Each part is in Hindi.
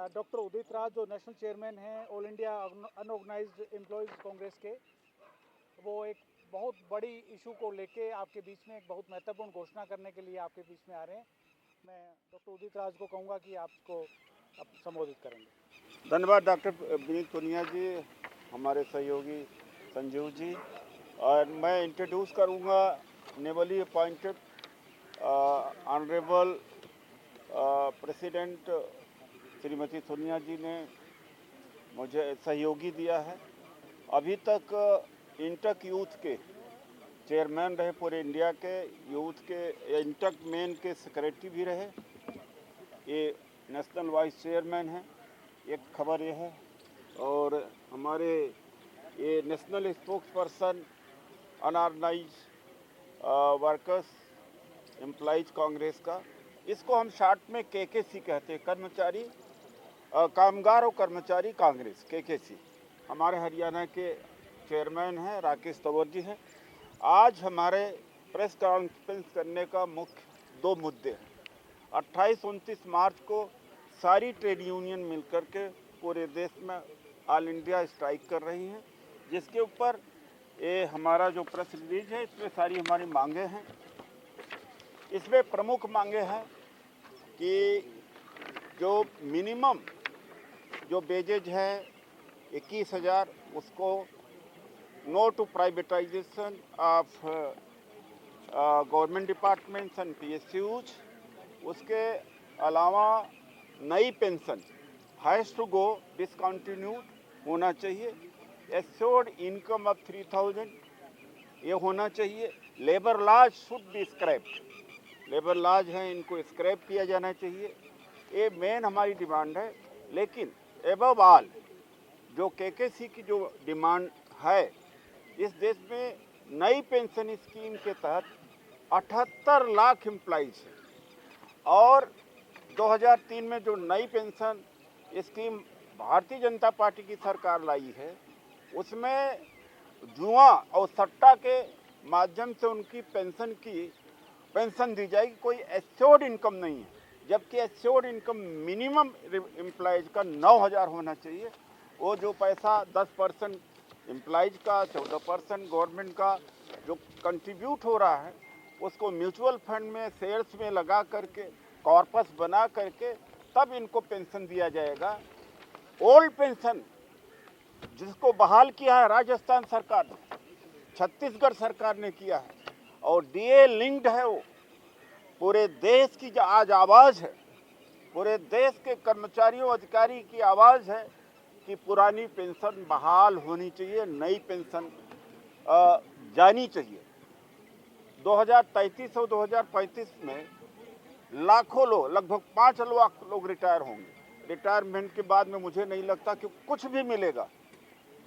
डॉक्टर उदित राज जो नेशनल चेयरमैन हैं all India unorganised employees Congress के, वो एक बहुत बड़ी इशू को लेके आपके बीच में एक बहुत महत्वपूर्ण घोषणा करने के लिए आपके बीच में आ रहे हैं। मैं डॉक्टर उदित राज को कहूँगा कि आपको आप संबोधित करेंगे। धन्यवाद डॉक्टर विनीत पुनिया जी, हमारे सहयोगी संजीव जी। और मैं इंट्रोड्यूस करूँगा newly appointed honourable president Shrimati Sonia ji ने मुझे सहयोगी दिया है। अभी तक इंटक यूथ के चेयरमैन रहे, पूरे इंडिया के यूथ के इंटक मेन के सेक्रेटरी भी रहे, ये नेशनल वाइस चेयरमैन हैं। एक खबर ये है, और हमारे ये national spokesperson unorganised workers employees Congress का, इसको हम शॉर्ट में केकेसी कहते हैं, कर्मचारी कामगार और कर्मचारी कांग्रेस, केकेसी। हमारे हरियाणा के चेयरमैन हैं राकेश तंवर जी हैं। आज हमारे प्रेस कॉन्फ्रेंस करने का मुख्य दो मुद्दे हैं। 28-29 मार्च को सारी ट्रेड यूनियन मिलकर के पूरे देश में ऑल इंडिया स्ट्राइक कर रही हैं, जिसके ऊपर ये हमारा जो प्रेस रिलीज है, इसमें सारी हमारी मांगे हैं। इसमें प्रमुख मांगे हैं कि जो मिनिमम जो वेजेज है 21,000, उसको no to privatisation of government departments and PSUs। उसके अलावा नई pension has to go discontinued होना चाहिए। एश्योर्ड इनकम ऑफ 3,000 ये होना चाहिए। Labour laws should be scrapped, labour laws हैं इनको स्क्रैप किया जाना चाहिए। ये मेन हमारी डिमांड है। लेकिन एबव ऑल जो केकेसी की जो डिमांड है, इस देश में नई पेंशन स्कीम के तहत 78 लाख एम्प्लॉइज हैं, और 2003 में जो नई pension scheme Bharatiya Janata party की सरकार लाई है, उसमें जुआ और सट्टा के माध्यम से उनकी पेंशन दी जाएगी। कोई एश्योर्ड इनकम नहीं है, जबकि एश्योर्ड इनकम मिनिमम एम्प्लॉयज़ का 9,000 होना चाहिए। वो जो पैसा 10% एम्प्लॉयज़ का, 14% गवर्नमेंट का जो कंट्रीब्यूट हो रहा है, उसको म्यूचुअल फंड में, शेयर्स में लगा करके, कॉर्पस बना करके तब इनको पेंशन दिया जाएगा। ओल्ड पेंशन जिसको बहाल किया है राजस्थान सरकार ने, छत्तीसगढ़ सरकार ने किया है, और DA लिंक्ड है। वो पूरे देश की जो आज आवाज़ है, पूरे देश के कर्मचारियों अधिकारी की आवाज़ है कि पुरानी पेंशन बहाल होनी चाहिए, नई पेंशन जानी चाहिए। 2033 और 2035 में लाखों लोग, लगभग 5 लाख लोग रिटायर होंगे। रिटायरमेंट के बाद में मुझे नहीं लगता कि कुछ भी मिलेगा।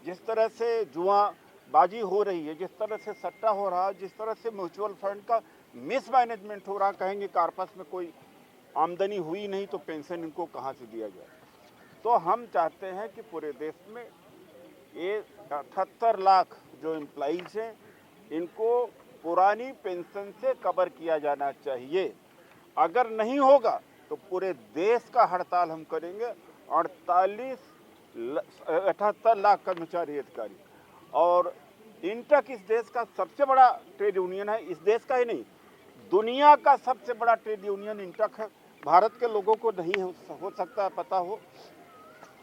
जिस तरह से जुआबाजी हो रही है, जिस तरह से सट्टा हो रहा है, जिस तरह से म्यूचुअल फंड का मिसमैनेजमेंट हो रहा, कहेंगे कार्पस में कोई आमदनी हुई नहीं तो पेंशन इनको कहाँ से दिया जाए। तो हम चाहते हैं कि पूरे देश में ये 78 लाख जो एम्प्लॉइज हैं, इनको पुरानी पेंशन से कवर किया जाना चाहिए। अगर नहीं होगा तो पूरे देश का हड़ताल हम करेंगे। 78 लाख कर्मचारी अधिकारी, और इंटक इस देश का सबसे बड़ा ट्रेड यूनियन है। इस देश का ही नहीं, दुनिया का सबसे बड़ा ट्रेड यूनियन इंटक है। भारत के लोगों को नहीं हो सकता है पता हो।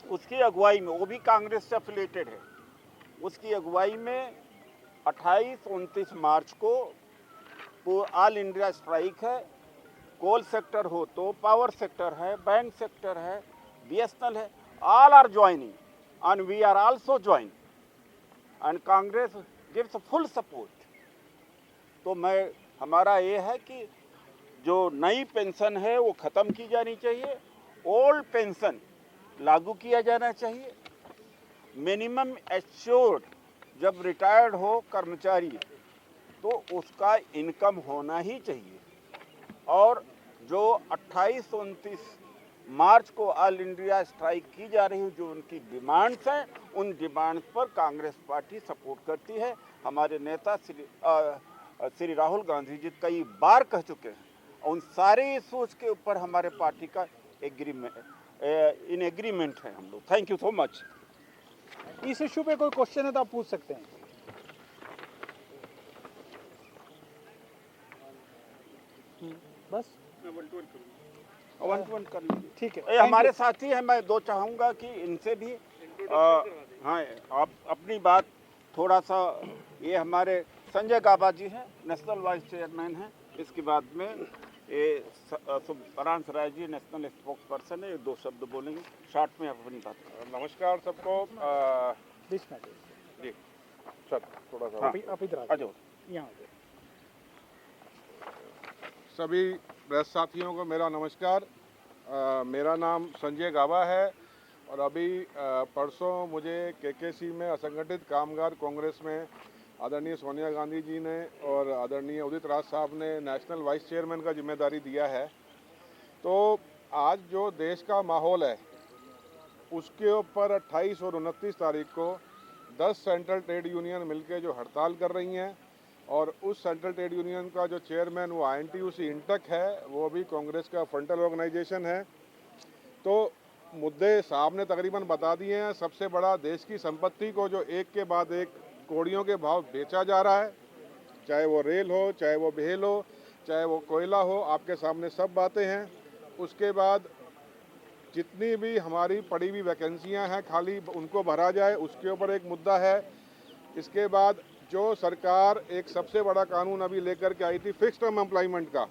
उसकी अगुवाई में, वो भी कांग्रेस से एफिलिएटेड है, उसकी अगुवाई में 28-29 मार्च को ऑल इंडिया स्ट्राइक है। कोल सेक्टर हो तो पावर सेक्टर है, बैंक सेक्टर है, BSNL है, all are joining and we are also join, and Congress gives full support. तो हमारा ये है कि जो नई पेंशन है वो ख़त्म की जानी चाहिए, ओल्ड पेंशन लागू किया जाना चाहिए। मिनिमम एश्योर्ड जब रिटायर्ड हो कर्मचारी तो उसका इनकम होना ही चाहिए। और जो 28-29 मार्च को ऑल इंडिया स्ट्राइक की जा रही है, जो उनकी डिमांड्स हैं, उन डिमांड्स पर कांग्रेस पार्टी सपोर्ट करती है। हमारे नेता श्री राहुल गांधी जी कई बार कह चुके हैं, उन सारे इश्यूज के ऊपर हमारे पार्टी का इन एग्रीमेंट है हम लोग। Thank you so much. इस इशू पे कोई क्वेश्चन है तो आप पूछ सकते हैं। बस 1-1 कर लीजिए। ठीक है, ये हमारे साथी हैं, मैं दो चाहूँगा कि इनसे भी हाँ आप अपनी बात थोड़ा सा, ये हमारे संजय गाबा जी हैं, नेशनल वाइस चेयरमैन हैं। इसके बाद में ये Subhransh Rai ji national spokes person है, ये दो शब्द बोलेंगे शॉर्ट में, आप अपनी बात करें। नमस्कार सबको। बीच में जी सर थोड़ा सा आप इधर आ जाओ। यहाँ आ जाओ। सभी प्रेस साथियों को मेरा नमस्कार। मेरा नाम संजय गाबा है और अभी परसों मुझे केकेसी में असंगठित कामगार कांग्रेस में आदरणीय सोनिया गांधी जी ने और आदरणीय उदित राज साहब ने नेशनल वाइस चेयरमैन का जिम्मेदारी दिया है। तो आज जो देश का माहौल है उसके ऊपर 28 और 29 तारीख को 10 सेंट्रल ट्रेड यूनियन मिलकर जो हड़ताल कर रही हैं, और उस सेंट्रल ट्रेड यूनियन का जो चेयरमैन वो INTUC इंटक है, वो भी कांग्रेस का फ्रंटल ऑर्गेनाइजेशन है। तो मुद्दे साहब ने तकरीबन बता दिए हैं। सबसे बड़ा देश की संपत्ति को जो एक के बाद एक कौड़ियों के भाव बेचा जा रहा है, चाहे वो रेल हो, चाहे वो भेल हो, चाहे वो कोयला हो, आपके सामने सब बातें हैं। उसके बाद जितनी भी हमारी पड़ी हुई वैकेंसियां हैं खाली, उनको भरा जाए, उसके ऊपर एक मुद्दा है। इसके बाद जो सरकार एक सबसे बड़ा कानून अभी लेकर के आई थी फिक्स टर्म एम्प्लॉयमेंट का।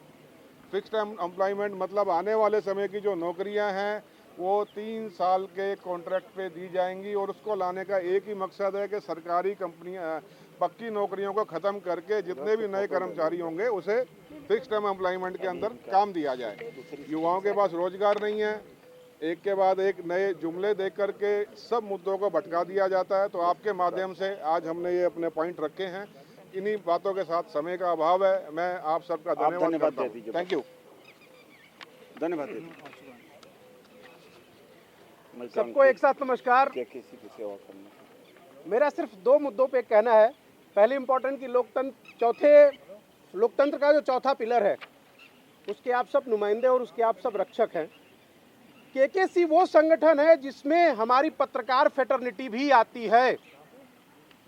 फिक्स टर्म एम्प्लॉयमेंट मतलब आने वाले समय की जो नौकरियां हैं वो 3 साल के कॉन्ट्रैक्ट पे दी जाएंगी, और उसको लाने का एक ही मकसद है कि सरकारी कंपनियां पक्की नौकरियों को ख़त्म करके जितने भी नए कर्मचारी होंगे उसे फिक्स टर्म एम्प्लॉयमेंट के अंदर काम दिया जाए। युवाओं के पास रोजगार नहीं है, एक के बाद एक नए जुमले देख करके सब मुद्दों को भटका दिया जाता है। तो आपके माध्यम से आज हमने ये अपने पॉइंट रखे हैं। इन्हीं बातों के साथ समय का अभाव है, मैं आप सबका धन्यवाद करता हूं। Thank you. धन्यवाद। सबको एक साथ नमस्कार। किसी की सेवा करना। मेरा सिर्फ 2 मुद्दों पे कहना है। पहले इम्पोर्टेंट कि लोकतंत्र का जो चौथा पिलर है उसके आप सब नुमाइंदे और उसके आप सब रक्षक हैं। केकेसी वो संगठन है जिसमें हमारी पत्रकार फेटर्निटी भी आती है।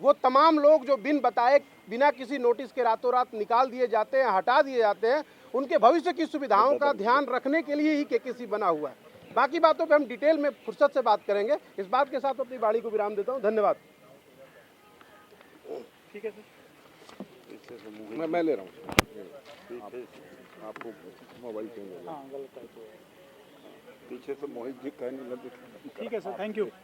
वो तमाम लोग जो बिन बताए, बिना किसी नोटिस के रातों रात निकाल दिए जाते हैं, हटा दिए जाते हैं, उनके भविष्य की सुविधाओं का ध्यान रखने के लिए ही केकेसी बना हुआ है। बाकी बातों पे हम डिटेल में फुर्सत से बात करेंगे। इस बात के साथ अपनी वाणी को विराम देता हूँ। धन्यवाद। ठीक है सर। मैं ले रहा हूँ। आपको मोबाइल चाहिए। हाँ गलत है तो पीछे से मोहित जी कहने लगे। ठीक है सर, थैंक यू।